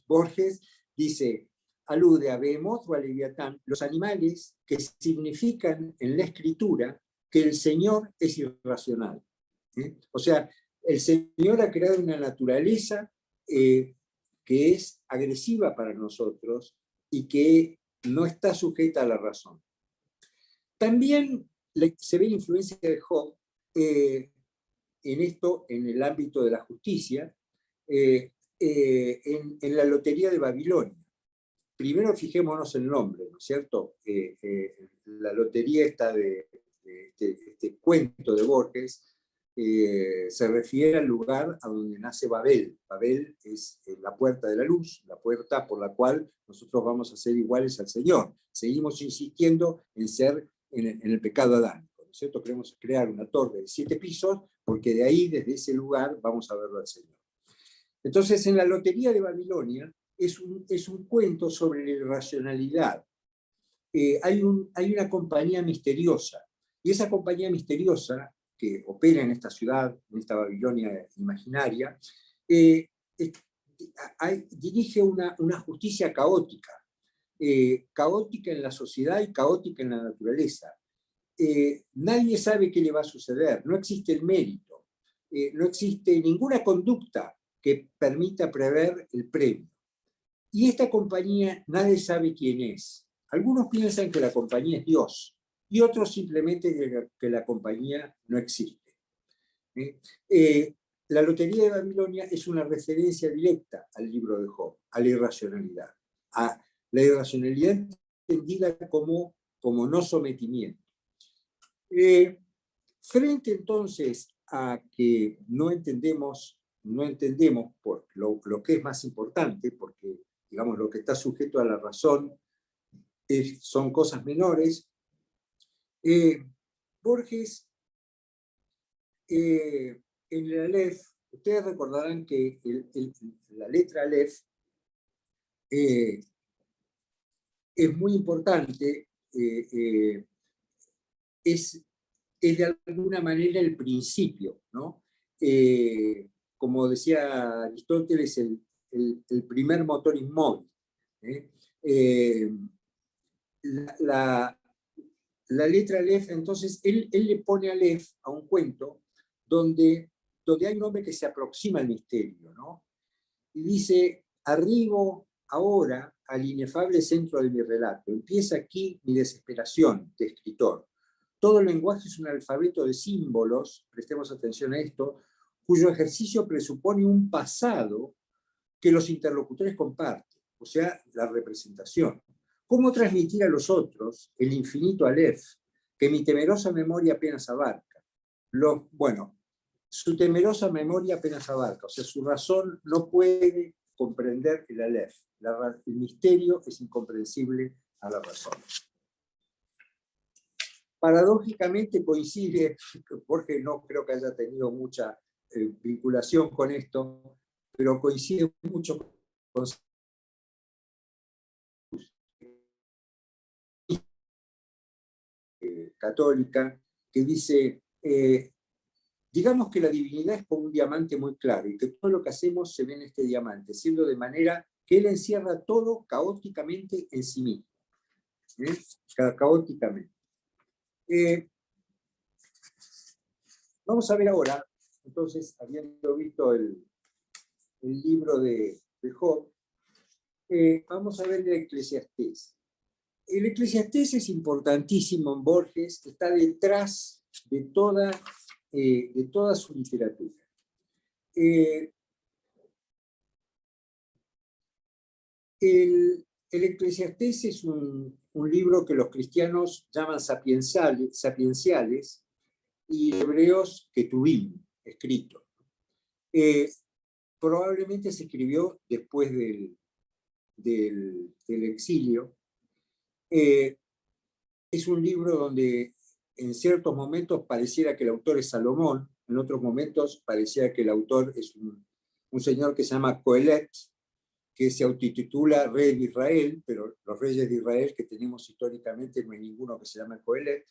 Borges dice, alude a Behemoth o a Leviatán, los animales que significan en la escritura que el Señor es irracional. O sea, el Señor ha creado una naturaleza que es agresiva para nosotros y que no está sujeta a la razón. También se ve la influencia de Job en esto, en el ámbito de la justicia, en la lotería de Babilonia. Primero fijémonos el nombre, ¿no es cierto? La lotería esta de este cuento de Borges se refiere al lugar a donde nace Babel. Babel es la puerta de la luz, la puerta por la cual nosotros vamos a ser iguales al Señor. Seguimos insistiendo en ser en el pecado adánico, ¿no es cierto? Queremos crear una torre de 7 pisos porque de ahí, desde ese lugar, vamos a verlo al Señor. Entonces, en la lotería de Babilonia es un cuento sobre la irracionalidad. Hay una compañía misteriosa, y esa compañía misteriosa que opera en esta ciudad, en esta Babilonia imaginaria, dirige una justicia caótica, caótica en la sociedad y caótica en la naturaleza. Nadie sabe qué le va a suceder, no existe el mérito, no existe ninguna conducta que permita prever el premio. Y esta compañía nadie sabe quién es. Algunos piensan que la compañía es Dios, y otros simplemente que la compañía no existe. La lotería de Babilonia es una referencia directa al libro de Job, a la irracionalidad. A la irracionalidad entendida como no sometimiento. Frente entonces a que no entendemos por lo que es más importante, porque digamos lo que está sujeto a la razón son cosas menores, Borges en el Aleph, ustedes recordarán que la letra Aleph es muy importante, es de alguna manera el principio, ¿no? Como decía Aristóteles, el primer motor inmóvil. La letra Aleph, entonces, él le pone Aleph a un cuento donde hay un hombre que se aproxima al misterio, ¿no? Y dice, arribo ahora al inefable centro de mi relato. Empieza aquí mi desesperación de escritor. Todo el lenguaje es un alfabeto de símbolos, prestemos atención a esto, cuyo ejercicio presupone un pasado que los interlocutores comparten, o sea, la representación. ¿Cómo transmitir a los otros el infinito Aleph que mi temerosa memoria apenas abarca? Bueno, su temerosa memoria apenas abarca, o sea, su razón no puede comprender el Aleph. El misterio es incomprensible a la razón. Paradójicamente coincide, Borges no creo que haya tenido mucha vinculación con esto, pero coincide mucho con católica, que dice, digamos que la divinidad es como un diamante muy claro, y que todo lo que hacemos se ve en este diamante, siendo de manera que él encierra todo caóticamente en sí mismo. Caóticamente. Vamos a ver ahora, entonces, habiendo visto el libro de Job, vamos a ver el Eclesiastés. El Eclesiastés es importantísimo en Borges, está detrás de toda su literatura. El Eclesiastés es un libro que los cristianos llaman sapienciales y hebreos Ketuvim, escrito. Probablemente se escribió después del exilio. Es un libro donde en ciertos momentos pareciera que el autor es Salomón, en otros momentos pareciera que el autor es un señor que se llama Coelet, que se autotitula Rey de Israel, pero los reyes de Israel que tenemos históricamente no hay ninguno que se llame Coelet.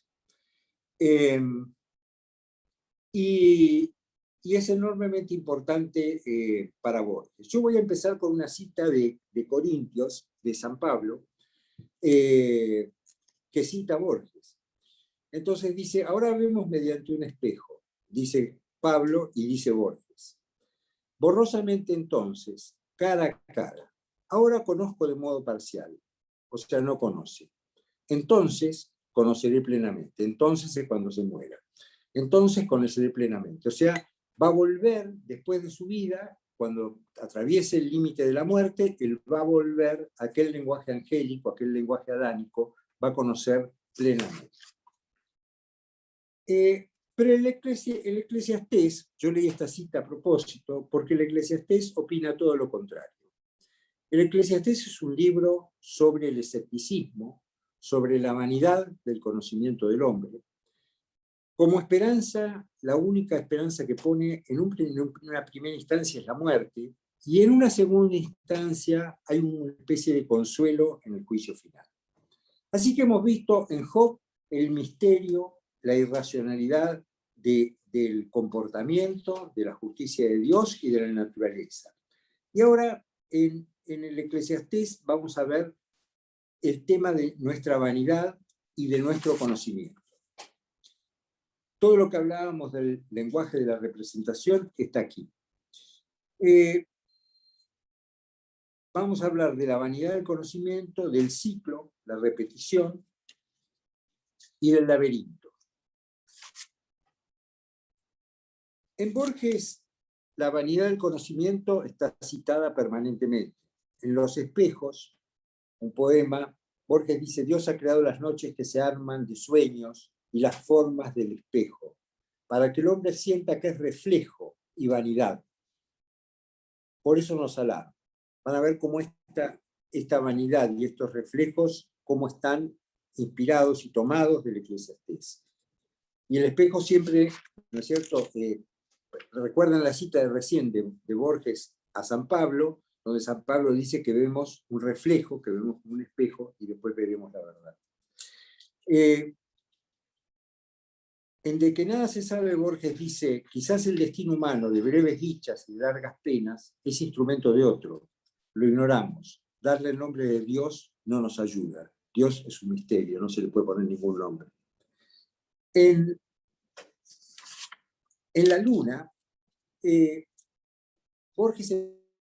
Y es enormemente importante para Borges. Yo voy a empezar con una cita de Corintios, de San Pablo, que cita Borges. Entonces dice, ahora vemos mediante un espejo, dice Pablo y dice Borges. Borrosamente entonces, cara a cara. Ahora conozco de modo parcial, o sea, no conoce. Entonces conoceré plenamente. Entonces es cuando se muera. Entonces conoceré plenamente. O sea, va a volver después de su vida, cuando atraviese el límite de la muerte, él va a volver a aquel lenguaje angélico, aquel lenguaje adánico, va a conocer plenamente. Pero el Eclesiastés, yo leí esta cita a propósito, porque el Eclesiastés opina todo lo contrario. El Eclesiastés es un libro sobre el escepticismo, sobre la vanidad del conocimiento del hombre. Como esperanza, la única esperanza que pone en una primera instancia es la muerte, y en una segunda instancia hay una especie de consuelo en el juicio final. Así que hemos visto en Job el misterio, la irracionalidad del comportamiento, de la justicia de Dios y de la naturaleza. Y ahora en el Eclesiastés vamos a ver el tema de nuestra vanidad y de nuestro conocimiento. Todo lo que hablábamos del lenguaje de la representación está aquí. Vamos a hablar de la vanidad del conocimiento, del ciclo, la repetición y del laberinto. En Borges, la vanidad del conocimiento está citada permanentemente. En Los espejos, un poema, Borges dice, Dios ha creado las noches que se arman de sueños y las formas del espejo, para que el hombre sienta que es reflejo y vanidad. Por eso nos alaba. Van a ver cómo esta vanidad y estos reflejos, cómo están inspirados y tomados del Eclesiastés. Y el espejo siempre, ¿no es cierto? Recuerdan la cita de recién de Borges a San Pablo, donde San Pablo dice que vemos un reflejo, que vemos un espejo, y después veremos la verdad. En De que nada se sabe, Borges dice, quizás el destino humano de breves dichas y largas penas es instrumento de otro. Lo ignoramos. Darle el nombre de Dios no nos ayuda. Dios es un misterio, no se le puede poner ningún nombre. En La Luna, Borges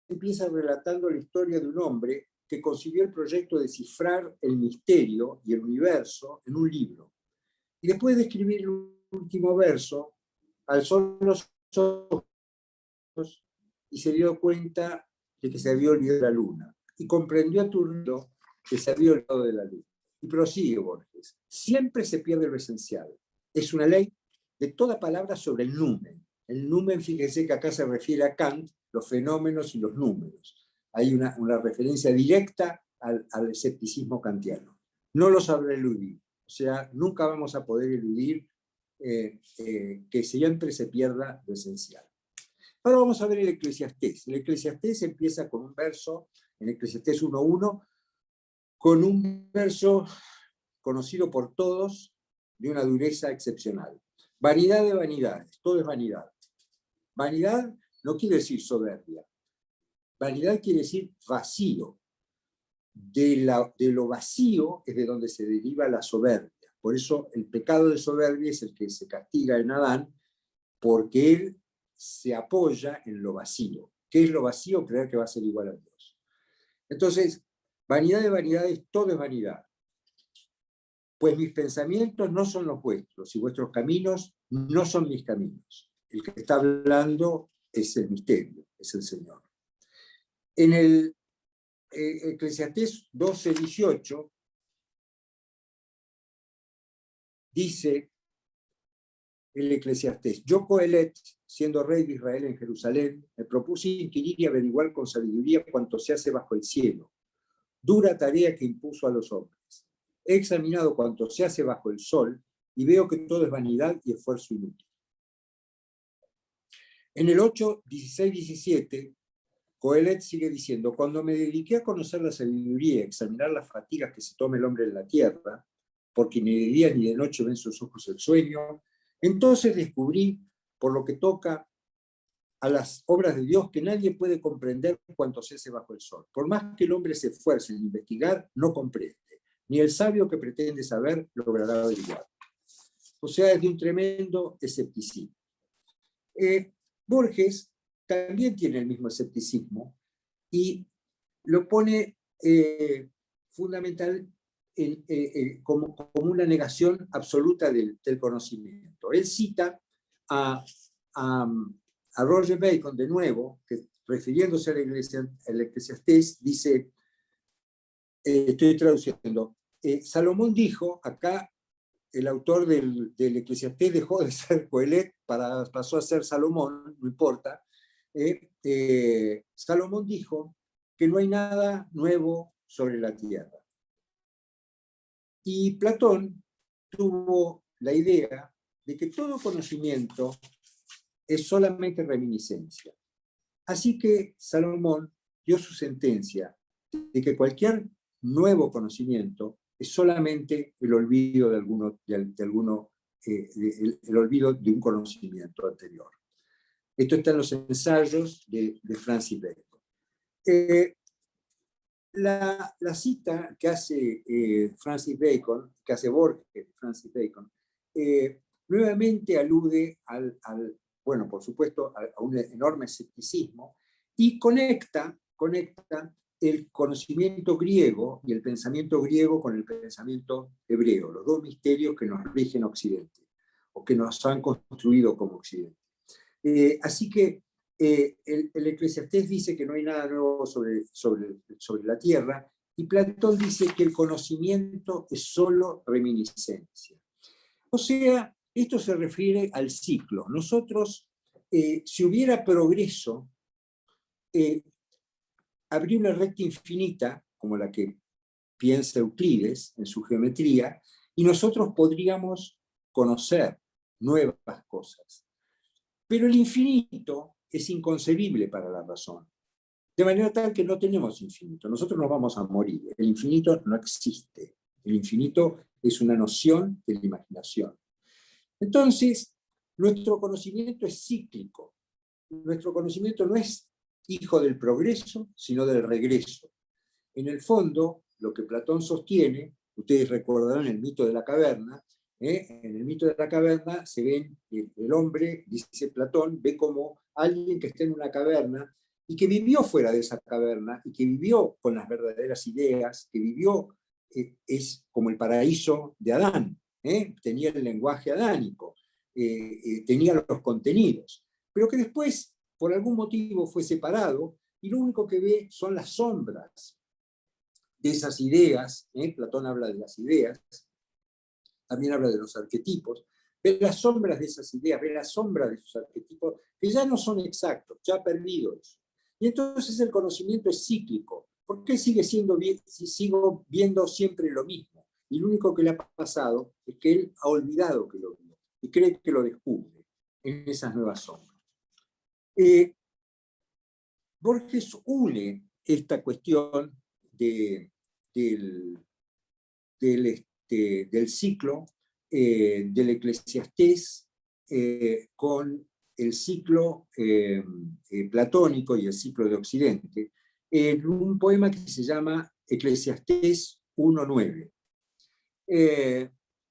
empieza relatando la historia de un hombre que concibió el proyecto de cifrar el misterio y el universo en un libro. Y después de escribir el último verso, alzó los ojos y se dio cuenta de que se había olvidado de la luna. Y comprendió aturdido que se había olvidado de la luna. Y prosigue Borges. Siempre se pierde lo esencial. Es una ley de toda palabra sobre el numen. El numen, fíjense que acá se refiere a Kant, los fenómenos y los números. Hay una referencia directa al escepticismo kantiano. No lo sabrá eludir. O sea, nunca vamos a poder eludir que siempre se pierda lo esencial. Ahora vamos a ver el Eclesiastés. El Eclesiastés empieza con un verso, en Eclesiastés 1.1, con un verso conocido por todos, de una dureza excepcional. Vanidad de vanidades, todo es vanidad. Vanidad no quiere decir soberbia. Vanidad quiere decir vacío. De lo vacío es de donde se deriva la soberbia. Por eso el pecado de soberbia es el que se castiga en Adán, porque él se apoya en lo vacío. ¿Qué es lo vacío? Creer que va a ser igual a Dios. Entonces, vanidad de vanidades, todo es vanidad. Pues mis pensamientos no son los vuestros, y vuestros caminos no son mis caminos. El que está hablando es el misterio, es el Señor. En el Eclesiastés 12:18 dice el Eclesiastés: yo, Coelet, siendo rey de Israel en Jerusalén, me propuse inquirir y averiguar con sabiduría cuanto se hace bajo el cielo. Dura tarea que impuso a los hombres. He examinado cuanto se hace bajo el sol y veo que todo es vanidad y esfuerzo inútil. En el 8:16-17, Coelet sigue diciendo: cuando me dediqué a conocer la sabiduría y a examinar las fatigas que se toma el hombre en la tierra, porque ni de día ni de noche ven sus ojos el sueño, entonces descubrí, por lo que toca a las obras de Dios, que nadie puede comprender cuanto se hace bajo el sol. Por más que el hombre se esfuerce en investigar, no comprende. Ni el sabio que pretende saber logrará averiguar. O sea, es de un tremendo escepticismo. Borges también tiene el mismo escepticismo y lo pone fundamental como una negación absoluta del conocimiento. Él cita a Roger Bacon de nuevo, que refiriéndose al Eclesiastés, dice, estoy traduciendo, Salomón dijo, acá el autor del Eclesiastés dejó de ser Coelet, pasó a ser Salomón, no importa. Salomón dijo que no hay nada nuevo sobre la tierra. Y Platón tuvo la idea de que todo conocimiento es solamente reminiscencia. Así que Salomón dio su sentencia de que cualquier nuevo conocimiento es solamente el olvido el olvido de un conocimiento anterior. Esto está en los ensayos de Francis Bacon. La cita que hace Francis Bacon, que hace Borges, Francis Bacon, nuevamente alude bueno, por supuesto, a un enorme escepticismo y conecta el conocimiento griego y el pensamiento griego con el pensamiento hebreo, los dos misterios que nos rigen Occidente, o que nos han construido como Occidente. Así que el Eclesiastés dice que no hay nada nuevo sobre la tierra, y Platón dice que el conocimiento es solo reminiscencia. O sea, esto se refiere al ciclo. Nosotros, si hubiera progreso, habría una recta infinita, como la que piensa Euclides en su geometría, y nosotros podríamos conocer nuevas cosas. Pero el infinito es inconcebible para la razón, de manera tal que no tenemos infinito. Nosotros nos vamos a morir. El infinito no existe. El infinito es una noción de la imaginación. Entonces, nuestro conocimiento es cíclico. Nuestro conocimiento no es hijo del progreso, sino del regreso. En el fondo, lo que Platón sostiene, ustedes recordarán el mito de la caverna, en el mito de la caverna se ven, el hombre, dice Platón, ve como alguien que está en una caverna y que vivió fuera de esa caverna y que vivió con las verdaderas ideas, que vivió, es como el paraíso de Adán, tenía el lenguaje adánico, tenía los contenidos, pero que después, por algún motivo, fue separado y lo único que ve son las sombras de esas ideas. Platón habla de las ideas, también habla de los arquetipos, ve las sombras de esas ideas, ve las sombras de esos arquetipos, que ya no son exactos, ya perdidos. Y entonces el conocimiento es cíclico. ¿Por qué sigue siendo bien si sigo viendo siempre lo mismo? Y lo único que le ha pasado es que él ha olvidado que lo vio y cree que lo descubre en esas nuevas sombras. Borges une esta cuestión del ciclo del Eclesiastés con el ciclo platónico y el ciclo de Occidente en un poema que se llama Eclesiastés 1.9.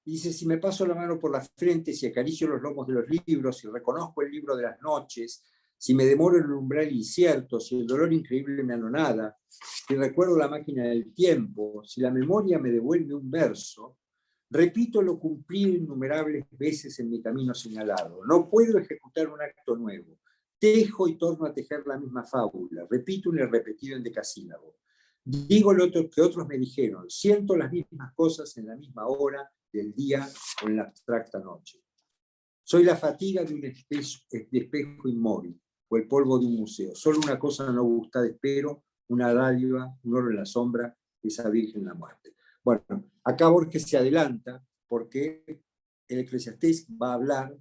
Dice: si me paso la mano por la frente, si acaricio los lomos de los libros, si reconozco el libro de las noches, si me demoro en el umbral incierto, si el dolor increíble me anonada, si recuerdo la máquina del tiempo, si la memoria me devuelve un verso, repito lo cumplido innumerables veces en mi camino señalado. No puedo ejecutar un acto nuevo. Tejo y torno a tejer la misma fábula. Repito un irrepetido endecasílabo. Digo lo que otros me dijeron. Siento las mismas cosas en la misma hora del día o en la abstracta noche. Soy la fatiga de un espejo inmóvil o el polvo de un museo. Solo una cosa no gusta, espero, una dádiva, un oro en la sombra, esa virgen en la muerte. Bueno, acá Borges se adelanta porque el Eclesiastés va a hablar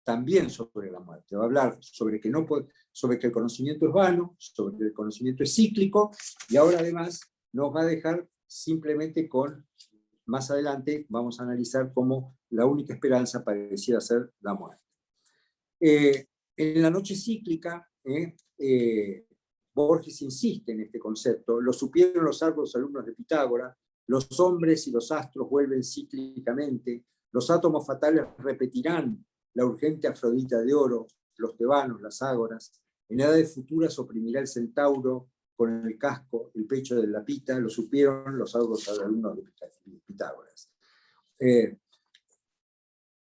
también sobre la muerte, va a hablar sobre que el conocimiento es vano, sobre que el conocimiento es cíclico, y ahora además nos va a dejar simplemente con, más adelante vamos a analizar cómo la única esperanza pareciera ser la muerte. En la noche cíclica, Borges insiste en este concepto: lo supieron los árduos alumnos de Pitágoras, los hombres y los astros vuelven cíclicamente, los átomos fatales repetirán la urgente Afrodita de oro, los tebanos, las ágoras, en edades futuras oprimirá el centauro con el casco, el pecho de la pita, lo supieron los árduos alumnos de Pitágoras.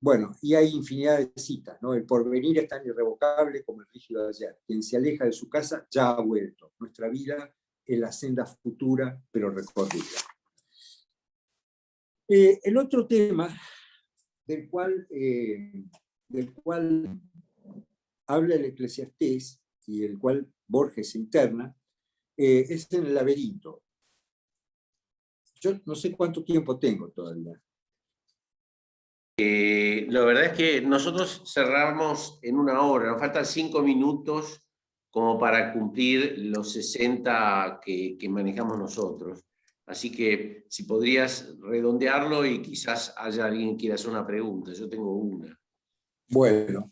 Bueno, y hay infinidad de citas, ¿no? El porvenir es tan irrevocable como el rígido de ayer. Quien se aleja de su casa ya ha vuelto. Nuestra vida es la senda futura, pero recorrida. El otro tema del cual habla el Eclesiastés y el cual Borges se interna es en el laberinto. Yo no sé cuánto tiempo tengo todavía. La verdad es que nosotros cerramos en 1 hora, nos faltan 5 minutos como para cumplir los 60 que manejamos nosotros. Así que si podrías redondearlo y quizás haya alguien que quiera hacer una pregunta. Yo tengo una. Bueno,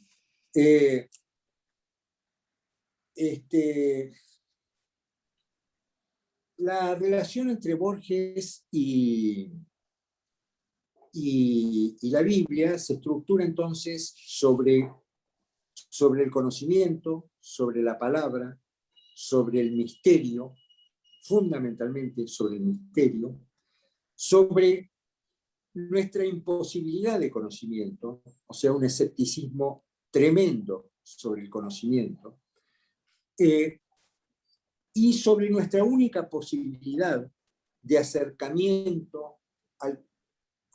la relación entre Borges y la Biblia se estructura entonces sobre el conocimiento, sobre la palabra, sobre el misterio, fundamentalmente sobre el misterio, sobre nuestra imposibilidad de conocimiento, o sea, un escepticismo tremendo sobre el conocimiento, y sobre nuestra única posibilidad de acercamiento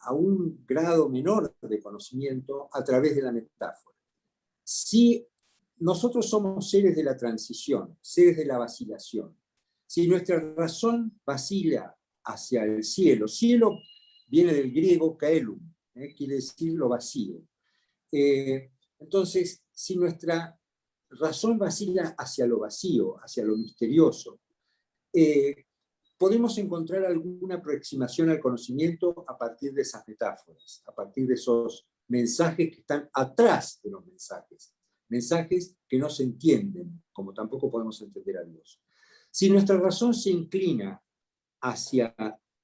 a un grado menor de conocimiento a través de la metáfora. Si nosotros somos seres de la transición, seres de la vacilación, si nuestra razón vacila hacia el cielo, cielo viene del griego kaelum, quiere decir lo vacío. Entonces, si nuestra razón vacila hacia lo vacío, hacia lo misterioso, podemos encontrar alguna aproximación al conocimiento a partir de esas metáforas, a partir de esos mensajes que están atrás de los mensajes, mensajes que no se entienden, como tampoco podemos entender a Dios. Si nuestra razón se inclina hacia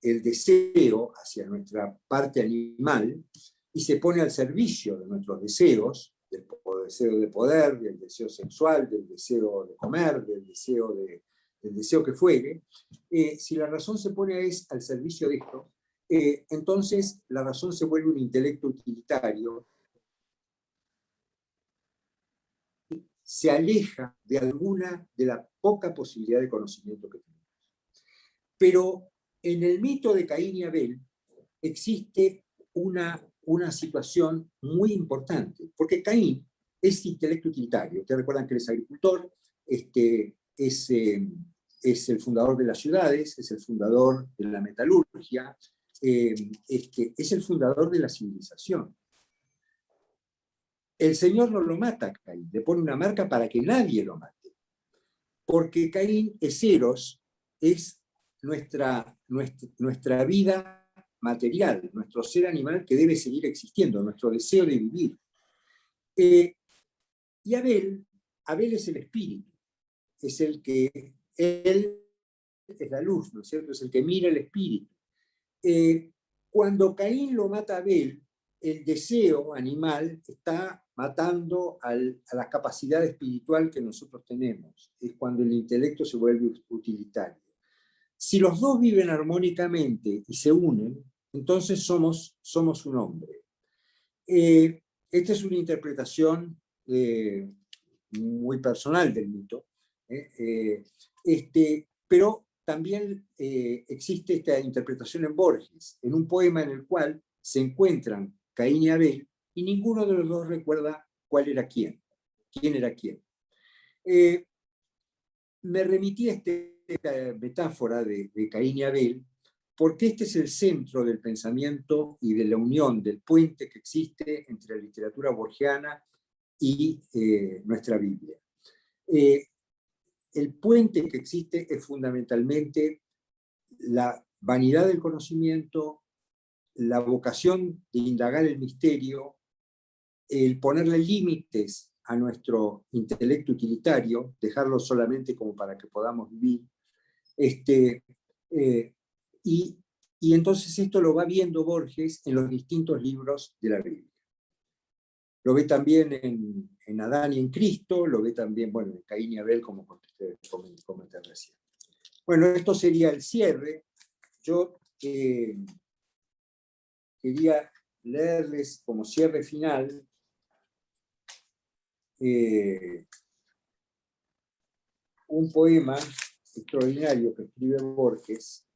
el deseo, hacia nuestra parte animal, y se pone al servicio de nuestros deseos, del deseo de poder, del deseo sexual, del deseo de comer, del deseo que fuere, si la razón se pone al servicio de esto, entonces la razón se vuelve un intelecto utilitario, se aleja de la poca posibilidad de conocimiento que tenemos. Pero en el mito de Caín y Abel existe una una situación muy importante, porque Caín es intelecto utilitario. Ustedes recuerdan que él es agricultor, es el fundador de las ciudades, es el fundador de la metalurgia, es el fundador de la civilización. El Señor no lo mata a Caín, le pone una marca para que nadie lo mate. Porque Caín es Eros, es nuestra vida material, nuestro ser animal que debe seguir existiendo, nuestro deseo de vivir. Y Abel es el espíritu, es el que, él es la luz, ¿no es cierto? Es el que mira el espíritu. Cuando Caín lo mata a Abel, el deseo animal está matando a la capacidad espiritual que nosotros tenemos. Es cuando el intelecto se vuelve utilitario. Si los dos viven armónicamente y se unen, entonces somos un hombre. Esta es una interpretación muy personal del mito, pero también existe esta interpretación en Borges, en un poema en el cual se encuentran Caín y Abel, y ninguno de los dos recuerda cuál era quién era quién. Me remití a esta metáfora de Caín y Abel, porque este es el centro del pensamiento y de la unión, del puente que existe entre la literatura borgiana y nuestra Biblia. El puente que existe es fundamentalmente la vanidad del conocimiento, la vocación de indagar el misterio, el ponerle límites a nuestro intelecto utilitario, dejarlo solamente como para que podamos vivir, y entonces esto lo va viendo Borges en los distintos libros de la Biblia. Lo ve también en Adán y en Cristo, lo ve también, bueno, en Caín y Abel, como comenté recién. Bueno, esto sería el cierre. Yo quería leerles como cierre final un poema extraordinario que escribe Borges,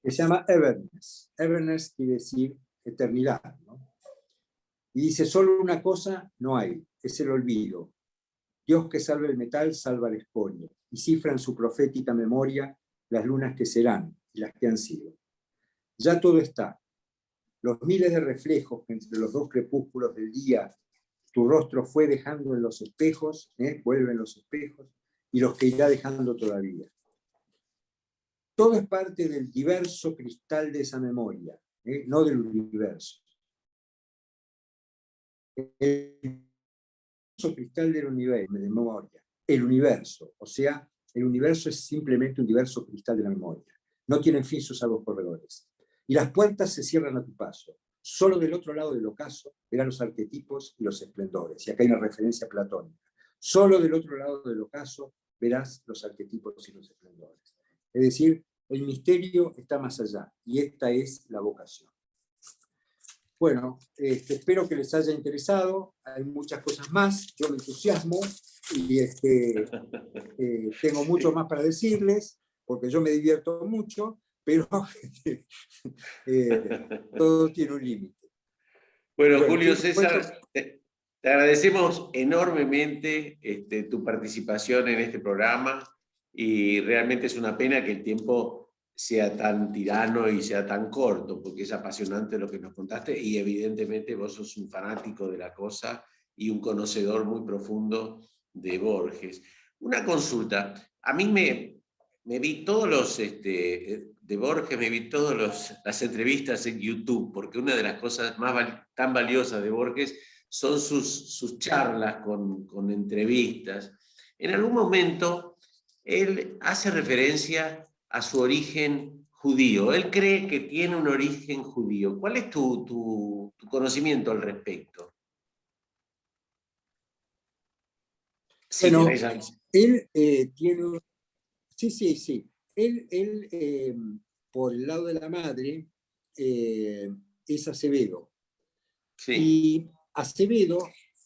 que se llama Everness. Everness quiere decir eternidad, ¿no? Y dice, solo una cosa no hay, es el olvido. Dios que salva el metal, salva el espolio, y cifra en su profética memoria las lunas que serán y las que han sido. Ya todo está. Los miles de reflejos que entre los dos crepúsculos del día tu rostro fue dejando en los espejos, vuelven los espejos, y los que irá dejando todavía. Todo es parte del diverso cristal de esa memoria, no del universo. El cristal del universo, de memoria. El universo, o sea, el universo es simplemente un diverso cristal de la memoria. No tienen fin sus aguas corredores. Y las puertas se cierran a tu paso. Solo del otro lado del ocaso verán los arquetipos y los esplendores. Y acá hay una referencia platónica. Solo del otro lado del ocaso verás los arquetipos y los esplendores. Es decir, el misterio está más allá, y esta es la vocación. Bueno, espero que les haya interesado. Hay muchas cosas más. Yo me entusiasmo y tengo mucho más para decirles, porque yo me divierto mucho, pero todo tiene un límite. Bueno, Julio César, te agradecemos enormemente tu participación en este programa, y realmente es una pena que el tiempo sea tan tirano y sea tan corto, porque es apasionante lo que nos contaste, y evidentemente vos sos un fanático de la cosa y un conocedor muy profundo de Borges. Una consulta, a mí me vi todos los, de Borges, me vi todas las entrevistas en YouTube, porque una de las cosas tan valiosas de Borges son sus charlas con entrevistas. En algún momento, él hace referencia a su origen judío. Él cree que tiene un origen judío. ¿Cuál es tu conocimiento al respecto? Sí, bueno, tenés... él tiene... Sí. Él por el lado de la madre, es Acevedo. Sí. Y Acevedo,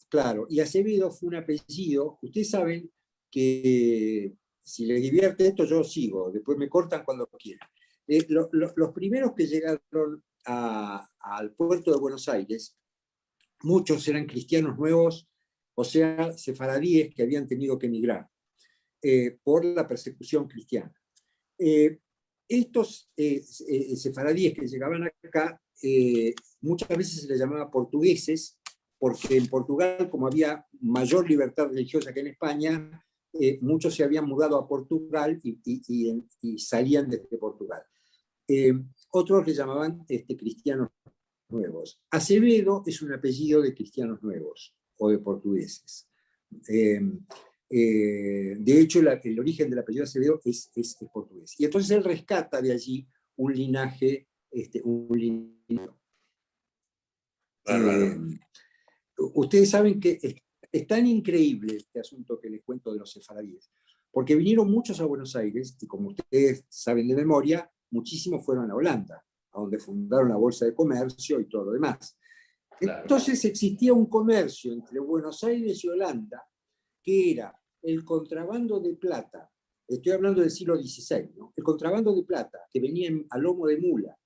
claro, y Acevedo fue un apellido. Ustedes saben que si les divierte esto, yo sigo, después me cortan cuando quieran. Los primeros que llegaron al puerto de Buenos Aires, muchos eran cristianos nuevos, o sea, sefaradíes que habían tenido que emigrar por la persecución cristiana. Estos sefaradíes que llegaban acá, muchas veces se les llamaba portugueses, porque en Portugal, como había mayor libertad religiosa que en España, muchos se habían mudado a Portugal y salían desde Portugal. Otros le llamaban cristianos nuevos. Acevedo es un apellido de cristianos nuevos o de portugueses. De hecho, el origen del apellido Acevedo es portugués. Y entonces él rescata de allí un linaje. Ustedes saben que es tan increíble este asunto que les cuento de los sefaradíes, porque vinieron muchos a Buenos Aires, y como ustedes saben de memoria, muchísimos fueron a Holanda, a donde fundaron la Bolsa de Comercio y todo lo demás. Entonces existía un comercio entre Buenos Aires y Holanda, que era el contrabando de plata. Estoy hablando del siglo XVI, ¿no? El contrabando de plata, que venía a lomo de mula,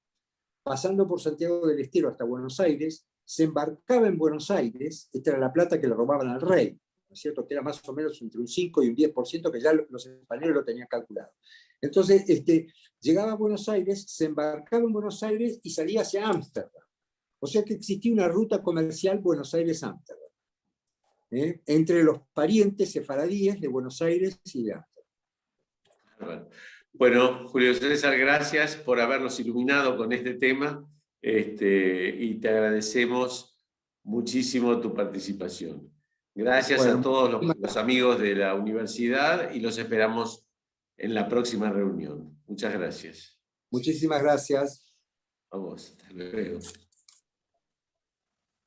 pasando por Santiago del Estero hasta Buenos Aires, se embarcaba en Buenos Aires. Esta era la plata que le robaban al rey, ¿no es cierto? Que era más o menos entre un 5 y un 10%, que ya los españoles lo tenían calculado. Entonces, llegaba a Buenos Aires, se embarcaba en Buenos Aires y salía hacia Ámsterdam. O sea que existía una ruta comercial Buenos Aires-Ámsterdam, entre los parientes sefaradíes de Buenos Aires y de Ámsterdam. Bueno, Julio César, gracias por habernos iluminado con este tema, y te agradecemos muchísimo tu participación. Gracias a todos los amigos de la universidad y los esperamos en la próxima reunión. Muchas gracias. Muchísimas gracias. A vos, hasta luego.